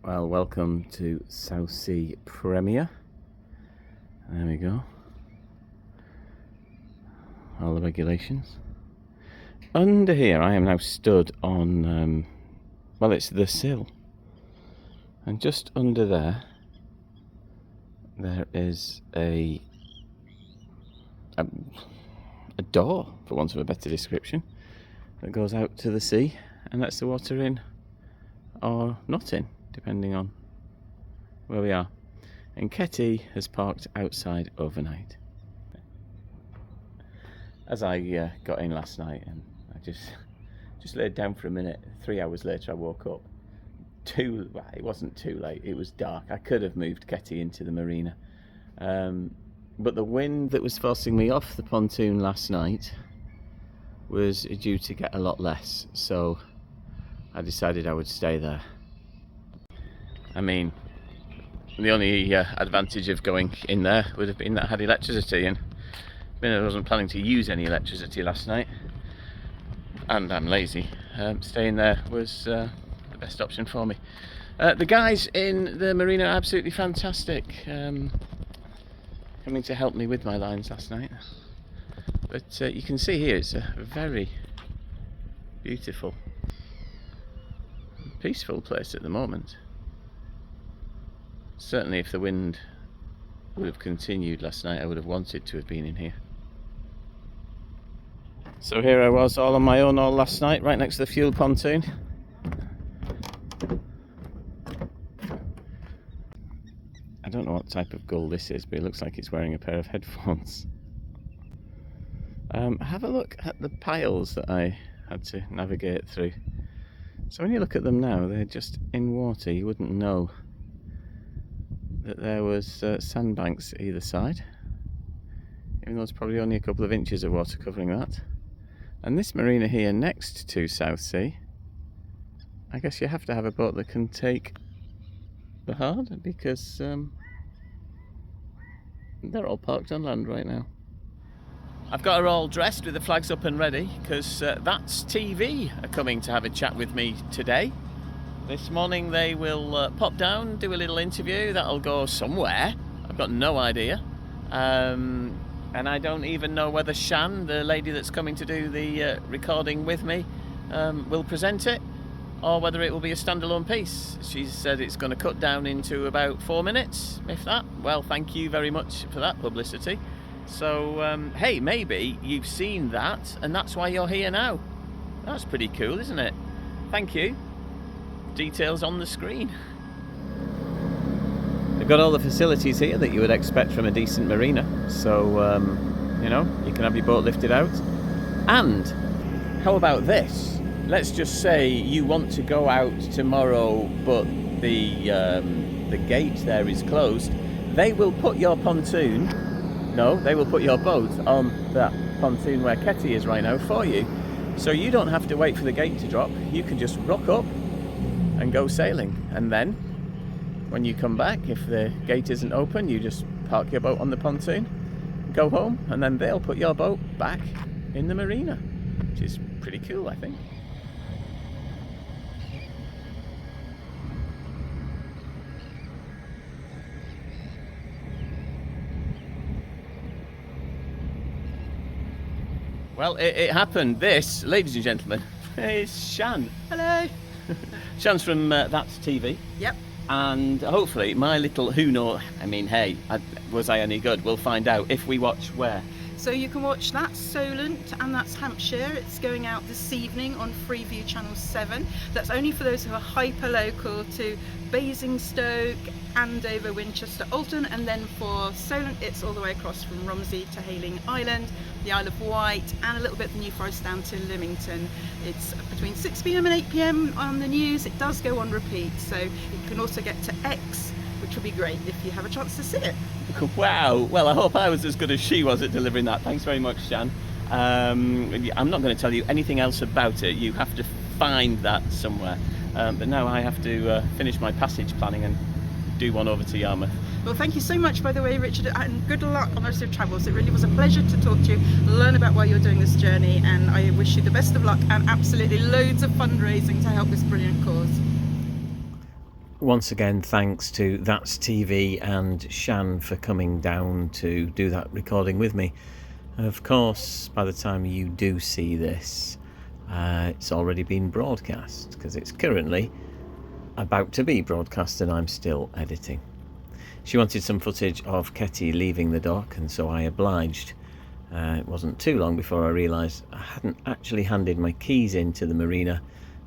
Well, welcome to Southsea Premier. There we go. All the regulations. Under here, I am now stood on, well, it's the sill. And just under there, there is a door, for want of a better description, that goes out to the sea and lets the water in or not in, depending on where we are. And Ketty has parked outside overnight. As I got in last night, and I just laid down for a minute. 3 hours later I woke up. Well, it wasn't too late, it was dark. I could have moved Ketty into the marina. But the wind that was forcing me off the pontoon last night was due to get a lot less, so I decided I would stay there. I mean, the only advantage of going in there would have been that I had electricity, and I wasn't planning to use any electricity last night, and I'm lazy. Staying there was the best option for me. The guys in the marina are absolutely fantastic, coming to help me with my lines last night. But you can see here it's a very beautiful, peaceful place at the moment. Certainly if the wind would have continued last night, I would have wanted to have been in here. So here I was all on my own all last night, right next to the fuel pontoon. I don't know what type of gull this is, but it looks like it's wearing a pair of headphones. Have a look at the piles that I had to navigate through. So when you look at them now, they're just in water. You wouldn't know that there was sandbanks either side, even though it's probably only a couple of inches of water covering that. And this marina here next to Southsea, I guess you have to have a boat that can take the hard, because they're all parked on land right now. I've got her all dressed with the flags up and ready, because That's TV are coming to have a chat with me today. This morning they will pop down, do a little interview that'll go somewhere. I've got no idea. And I don't even know whether Shan, the lady that's coming to do the recording with me, will present it, or whether it will be a standalone piece. She said it's going to cut down into about 4 minutes, if that. Well, thank you very much for that publicity. So, hey, maybe you've seen that, and that's why you're here now. That's pretty cool, isn't it? Thank you. Details on the screen. They've got all the facilities here that you would expect from a decent marina. So, you know, you can have your boat lifted out. And how about this? Let's just say you want to go out tomorrow, but the gate there is closed. They will put your pontoon, they will put your boat on that pontoon where Ketty is right now for you. So you don't have to wait for the gate to drop. You can just rock up and go sailing. And then, when you come back, if the gate isn't open, you just park your boat on the pontoon, go home, and then they'll put your boat back in the marina, which is pretty cool, I think. Well, it happened. This, ladies and gentlemen, is Shan. Hello. Shan's from That's TV. Yep. And hopefully my little was I any good? We'll find out if we watch where. So you can watch That's Solent and That's Hampshire. It's going out this evening on Freeview Channel 7. That's only for those who are hyper local to Basingstoke, Andover, Winchester, Alton, and then for Solent it's all the way across from Romsey to Hayling Island, the Isle of Wight, and a little bit of the New Forest down to Lymington. It's between 6 p.m. and 8 p.m. on the news. It does go on repeat, so you can also get to X, which will be great if you have a chance to see it. Wow, well I hope I was as good as she was at delivering that. Thanks very much, Shan. I'm not going to tell you anything else about it. You have to find that somewhere. But now I have to finish my passage planning and do one over to Yarmouth. Well, thank you so much, by the way, Richard, and good luck on the rest of your travels. It really was a pleasure to talk to you, learn about why you're doing this journey, and I wish you the best of luck and absolutely loads of fundraising to help this brilliant cause. once again, thanks to That's TV and Shan for coming down to do that recording with me. Of course, by the time you do see this, it's already been broadcast, because it's currently about to be broadcast and I'm still editing. She wanted some footage of Ketty leaving the dock, and so I obliged. It wasn't too long before I realised I hadn't actually handed my keys into the Marina,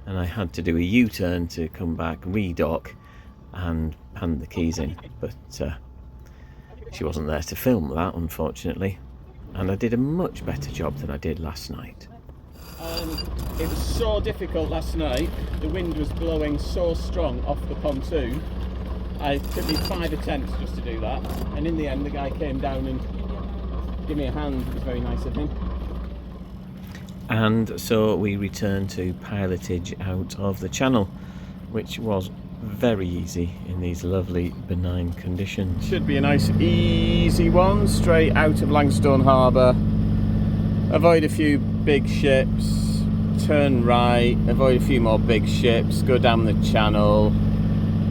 and I had to do a U-turn to come back, re-dock and hand the keys in. But she wasn't there to film that, unfortunately, and I did a much better job than I did last night. It was so difficult last night. The wind was blowing so strong off the pontoon. It took me 5 attempts just to do that, and in the end the guy came down and gave me a hand. It was very nice of him. And so we returned to pilotage out of the channel, which was very easy in these lovely benign conditions. Should be a nice easy one, straight out of Langstone Harbour. Avoid a few big ships, turn right, avoid a few more big ships, go down the channel,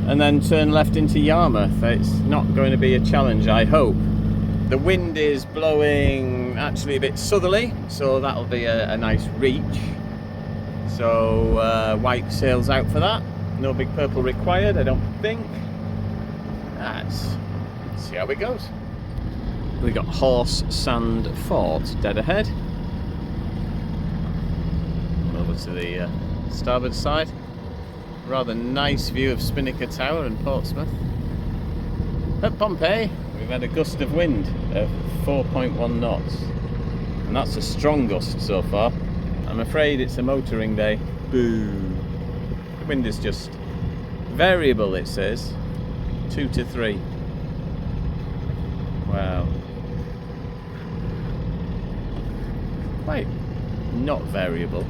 and then turn left into Yarmouth. It's not going to be a challenge, I hope. The wind is blowing actually a bit southerly, so that'll be a nice reach. So white sails out for that. No big purple required, I don't think. Let's see how it goes. We've got Horse Sand Fort dead ahead. Over to the starboard side. Rather nice view of Spinnaker Tower and Portsmouth. At Pompeii, we've had a gust of wind of 4.1 knots, and that's a strong gust so far. I'm afraid it's a motoring day. Boo! The wind is just variable, it says, 2 to 3. Wow. Quite not variable,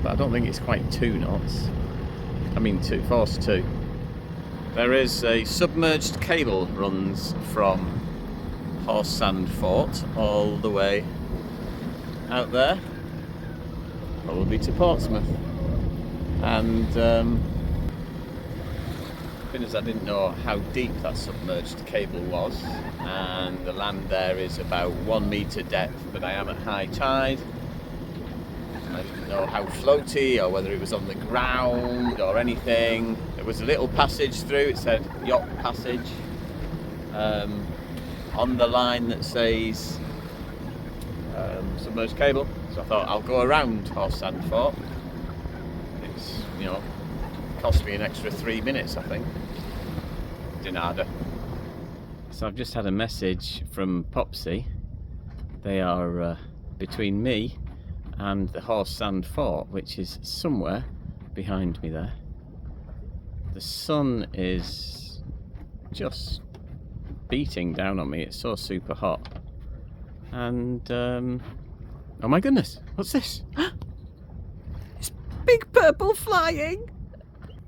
but I don't think it's quite 2 knots. I mean force 2. There is a submerged cable runs from Horse Sand Fort all the way out there, probably to Portsmouth. And because I didn't know how deep that submerged cable was, and the land there is about 1 metre depth, but I am at high tide. I didn't know how floaty or whether it was on the ground or anything. There was a little passage through, it said yacht passage, on the line that says submerged cable. So I thought I'll go around Horse Sand Fort. It's, cost me an extra 3 minutes, I think. Dinada. So I've just had a message from Popsy. They are between me and the Horse Sand Fort, which is somewhere behind me there. The sun is just beating down on me. It's so super hot. And oh my goodness, what's this? It's Big Purple flying!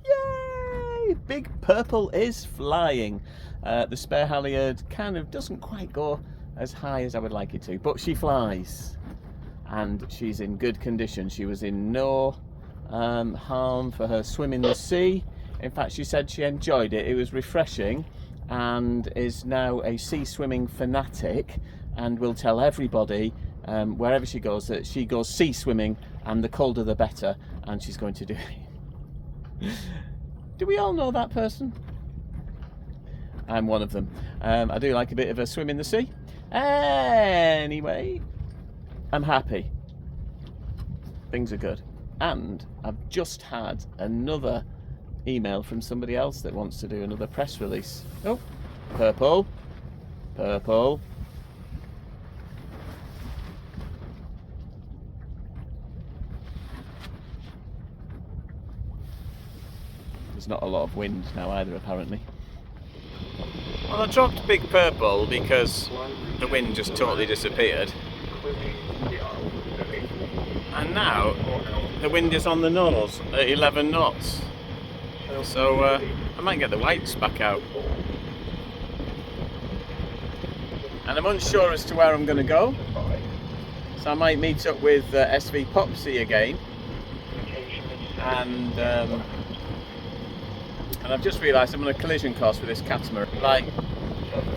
Yay! Big Purple is flying. The spare halyard kind of doesn't quite go as high as I would like it to, but she flies. And she's in good condition. She was in no harm for her swim in the sea. In fact, she said she enjoyed it. It was refreshing, and is now a sea swimming fanatic, and will tell everybody wherever she goes that she goes sea swimming, and the colder the better, and she's going to do it. Do we all know that person? I'm one of them. I do like a bit of a swim in the sea. Anyway, I'm happy. Things are good. And I've just had another email from somebody else that wants to do another press release. Oh, purple. Purple. There's not a lot of wind now either, apparently. Well, I dropped Big Purple because the wind just totally disappeared. And now the wind is on the nose at 11 knots. So I might get the whites back out. And I'm unsure as to where I'm going to go. So I might meet up with SV Popsy again. And and I've just realised I'm on a collision course with this catamaran. Like,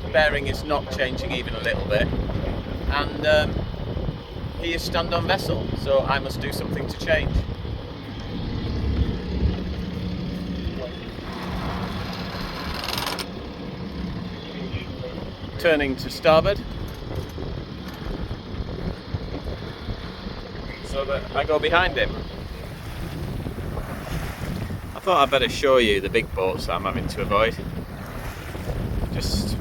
the bearing is not changing even a little bit, and he is stand-on vessel, so I must do something to change. Turning to starboard, so that I go behind him. I thought I'd better show you the big boats that I'm having to avoid. Just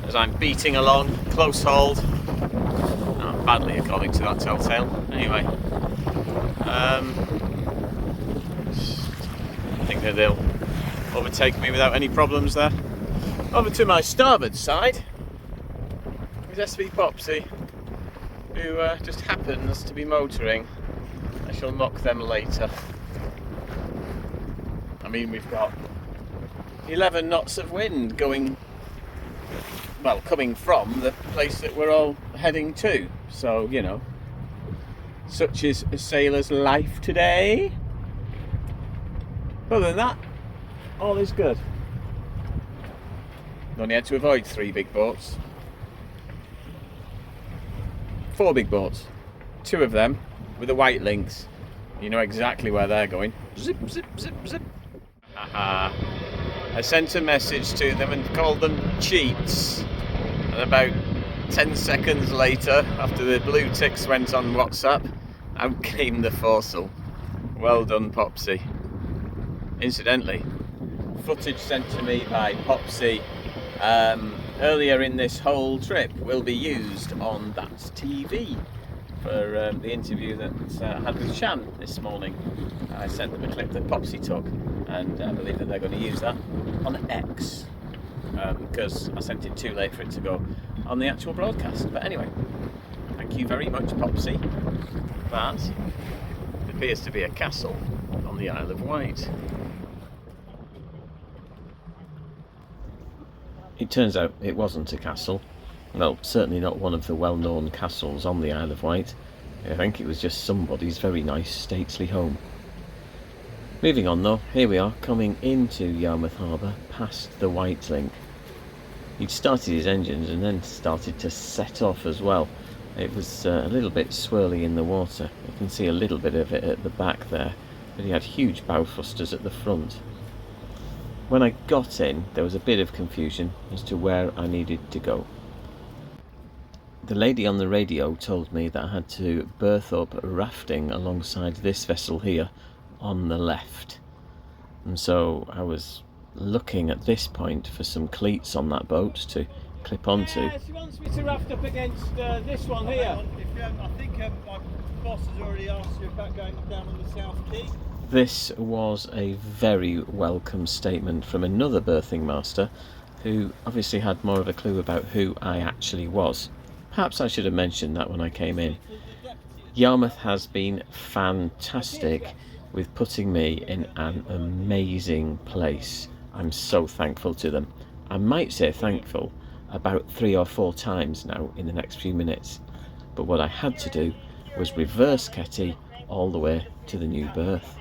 as I'm beating along, close hauled. Not badly according to that telltale. Anyway. I think that they'll overtake me without any problems there. Over to my starboard side is SV Popsy, who just happens to be motoring. I shall mock them later. I mean, we've got 11 knots of wind going, well, coming from the place that we're all heading to. So, you know, such is a sailor's life today. Other than that, all is good. Only had to avoid 3 big boats. 4 big boats. 2 of them with the white links. You know exactly where they're going. Zip, zip, zip, zip. I sent a message to them and called them cheats. And about 10 seconds later, after the blue ticks went on WhatsApp, out came the foresail. Well done, Popsy. Incidentally, footage sent to me by Popsy earlier in this whole trip will be used on That's TV for the interview that I had with Shan this morning. I sent them a clip that Popsy took, and I believe that they're going to use that on X, because I sent it too late for it to go on the actual broadcast. But anyway, thank you very much, Popsy. That appears to be a castle on the Isle of Wight. It turns out it wasn't a castle. Well, certainly not one of the well-known castles on the Isle of Wight. I think it was just somebody's very nice stately home. Moving on though, here we are coming into Yarmouth Harbour past the White Link. He'd started his engines and then started to set off as well. It was a little bit swirly in the water. You can see a little bit of it at the back there, but he had huge bow thrusters at the front. When I got in, there was a bit of confusion as to where I needed to go. The lady on the radio told me that I had to berth up rafting alongside this vessel here on the left. And so I was looking at this point for some cleats on that boat to clip onto. Yeah, she wants me to raft up against this one here. I think my boss has already asked you about going down on the South Quay. This was a very welcome statement from another berthing master who obviously had more of a clue about who I actually was. Perhaps I should have mentioned that when I came in. Yarmouth has been fantastic with putting me in an amazing place. I'm so thankful to them. I might say thankful about 3 or 4 times now in the next few minutes. But what I had to do was reverse Ketty all the way to the new berth.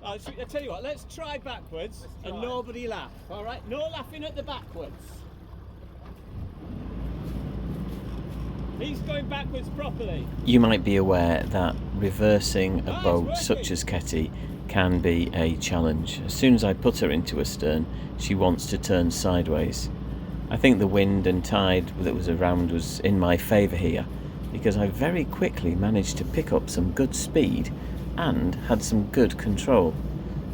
I tell you what, let's try backwards and nobody laugh, alright? No laughing at the backwards. He's going backwards properly. You might be aware that reversing a boat such as Ketty can be a challenge. As soon as I put her into a stern, she wants to turn sideways. I think the wind and tide that was around was in my favour here, because I very quickly managed to pick up some good speed and had some good control.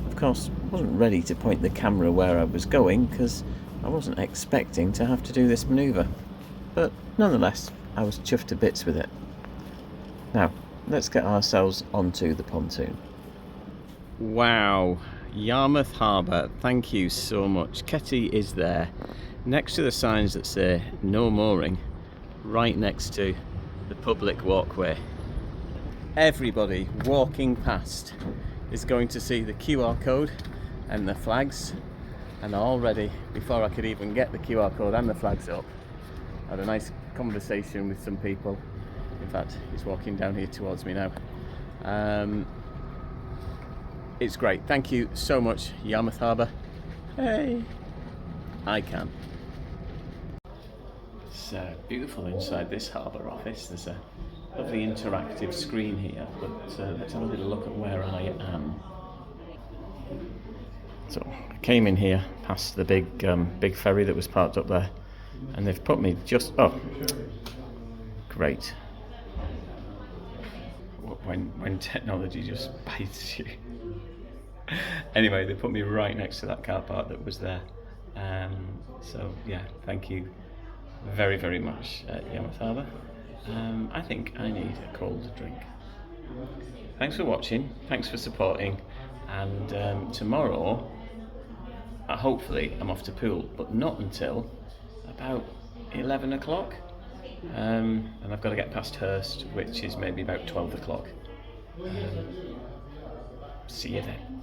Of course, I wasn't ready to point the camera where I was going because I wasn't expecting to have to do this manoeuvre. But nonetheless, I was chuffed to bits with it. Now, let's get ourselves onto the pontoon. Wow, Yarmouth Harbour, thank you so much. Ketty is there, next to the signs that say no mooring, right next to the public walkway. Everybody walking past is going to see the QR code and the flags, and already, before I could even get the QR code and the flags up, I had a nice conversation with some people. In fact, he's walking down here towards me now. it's great. Thank you so much, Yarmouth Harbour. Hey, I can. It's beautiful inside this harbour office. There's a lovely interactive screen here, but let's have a little look at where I am. So I came in here past the big ferry that was parked up there, and they've put me just, oh, great. When technology just bites you. Anyway, they put me right next to that car park that was there. So yeah, thank you very, very much, Yarmouth Harbour. I think I need a cold drink. Thanks for watching, thanks for supporting, and tomorrow, hopefully I'm off to pool, but not until about 11 o'clock. And I've got to get past Hurst, which is maybe about 12 o'clock. See you then.